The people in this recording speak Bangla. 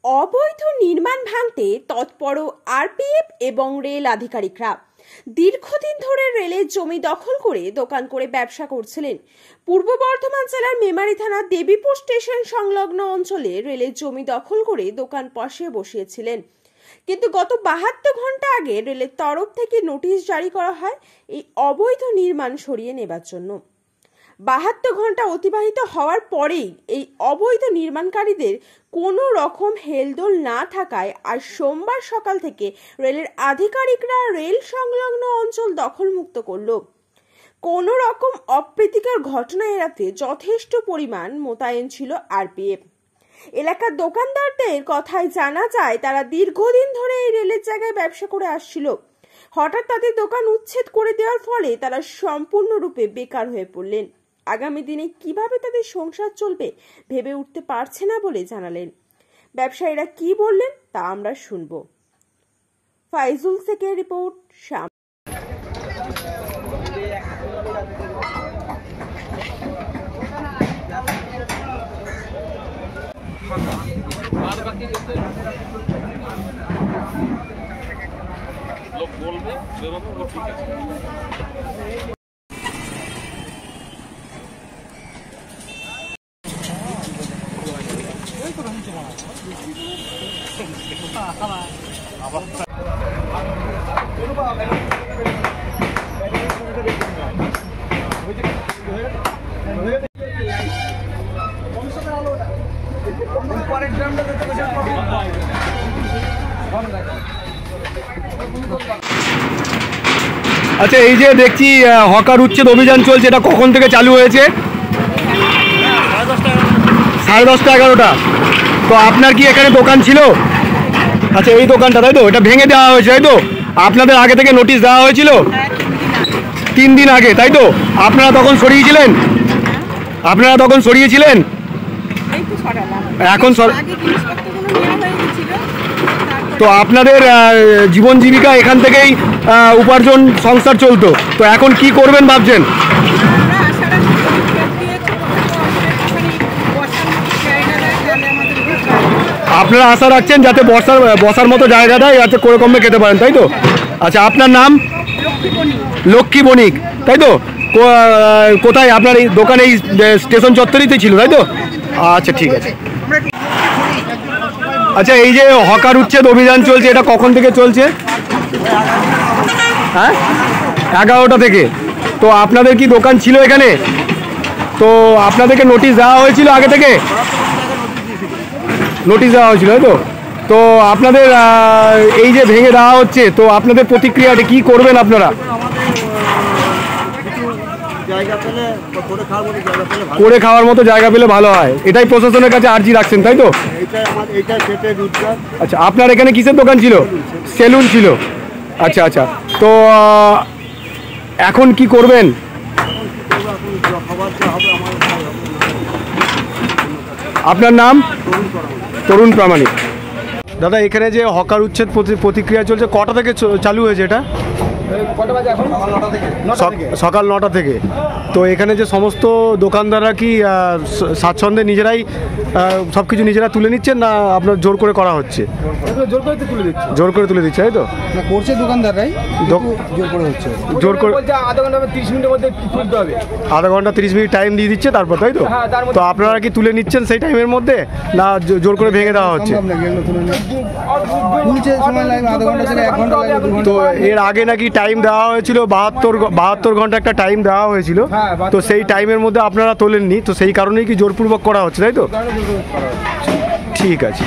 অবৈধ নির্মাণ ভাঙতে তৎপর আরপিএফ এবং রেল আধিকারিকরা। দীর্ঘদিন ধরে রেলের জমি দখল করে দোকান করে ব্যবসা করছিলেন। পূর্ব বর্ধমান জেলার মেমারি থানার দেবীপুর স্টেশন সংলগ্ন অঞ্চলে রেলের জমি দখল করে দোকান বসিয়েছিলেন। কিন্তু গত 72 ঘন্টা আগে রেলের তরফ থেকে নোটিশ জারি করা হয় এই অবৈধ নির্মাণ সরিয়ে নেবার জন্য। 72 ঘন্টা অতিবাহিত হওয়ার পরেই এই অবৈধ নির্মাণকারীদের কোনো রকম হেলদোল না থাকায় আজ সোমবার সকাল থেকে রেলের আধিকারিকরা রেল সংলগ্ন অঞ্চল দখলমুক্ত করল। কোনো রকম অপ্রীতিকর ঘটনা এড়াতে যথেষ্ট পরিমাণ মোতায়েন ছিল আরপিএফ। এলাকার দোকানদারদের কথায় জানা যায়, তারা দীর্ঘদিন ধরে এই রেলের জায়গায় ব্যবসা করে আসছিল। হঠাৎ তাদের দোকান উচ্ছেদ করে দেওয়ার ফলে তারা সম্পূর্ণরূপে বেকার হয়ে পড়লেন। আগামী দিনে কিভাবে তাদের সংসার চলবে ভেবে উঠতে পারছে না বলে জানালেন। ব্যবসায়ীরা কি বললেন তা আমরা শুনব। ফাইজুল শেখের রিপোর্ট। লোক বলবে বেরোবে, ও ঠিক আছে। আচ্ছা, এই যে দেখছি হকার উচ্ছেদ অভিযান চলছে, এটা কখন থেকে চালু হয়েছে? 10:30 11টা। তো আপনার কি এখানে দোকান ছিল? আচ্ছা, এই দোকানটা তাই তো, এটা ভেঙে দেওয়া হয়েছে তাই তো? আপনাদের আগে থেকে নোটিশ দেওয়া হয়েছিল 3 দিন আগে তাই তো? আপনারা তখন সরিয়েছিলেন? এখন তো আপনাদের জীবন জীবিকা এখান থেকেই উপার্জন সংসার চলতো, তো এখন কি করবেন ভাবছেন? আপনারা আশা রাখছেন যাতে বসার মতো জায়গা দেয়, যাতে করে কমে খেতে পারেন তাই তো? আচ্ছা, আপনার নাম? লক্ষ্মী বণিক তাই তো? কোথায় আপনার এই দোকান? এই স্টেশন চত্বরেই ছিল তাই তো? আচ্ছা, ঠিক আছে। আচ্ছা, এই যে হকার উচ্ছেদ অভিযান চলছে, এটা কখন থেকে চলছে? হ্যাঁ, 11টা থেকে। তো আপনাদের কি দোকান ছিল এখানে? তো আপনাদেরকে নোটিশ দেওয়া হয়েছিল আগে থেকে? নোটিশ দেওয়া হয়েছিল তাই তো? তো আপনাদের এই যে ভেঙে দেওয়া হচ্ছে, তো আপনাদের প্রতিক্রিয়াটা কি করবেন আপনারা? করে খাওয়ার মতো জায়গা পেলে ভালো হয়, এটাই প্রশাসনের কাছে আর্জি রাখছেন তাই তো? আচ্ছা, আপনার এখানে কিসের দোকান ছিল? সেলুন ছিল। আচ্ছা আচ্ছা, তো এখন কি করবেন? আপনার নাম? তরুণ প্রামাণিক। দাদা, এখানে যে হকার উচ্ছেদ প্রতিক্রিয়া চলছে, কটা থেকে চালু হয়েছে এটা? সকাল 9টা থেকে। তো এখানে যে সমস্ত দোকানদাররা কি স্বাচ্ছন্দ্যে নিজেরাই সব কিছু নিজেরা তুলে নিচ্ছেন, না আপনার জোর করে করা হচ্ছে? জোর করে তুলে দিচ্ছে তাই তো? করছে দোকানদাররাই, জোর করে হচ্ছে। জোর করে আধা ঘন্টা 30 মিনিটের মধ্যে তুলতে হবে। আধা ঘন্টা 30 মিনিট টাইম দিয়ে দিচ্ছে তারপর তাই তো? তো আপনারা কি তুলে নিচ্ছেন সেই টাইমের মধ্যে, না জোর করে ভেঙে দেওয়া হচ্ছে? তো এর আগে নাকি টাইম দেওয়া হয়েছিল 72 ঘন্টা একটা টাইম দেওয়া হয়েছিল, তো সেই টাইমের মধ্যে আপনারা তোলেননি, তো সেই কারণেই কি জোরপূর্বক করা হচ্ছে তাই তো? ঠিক আছে।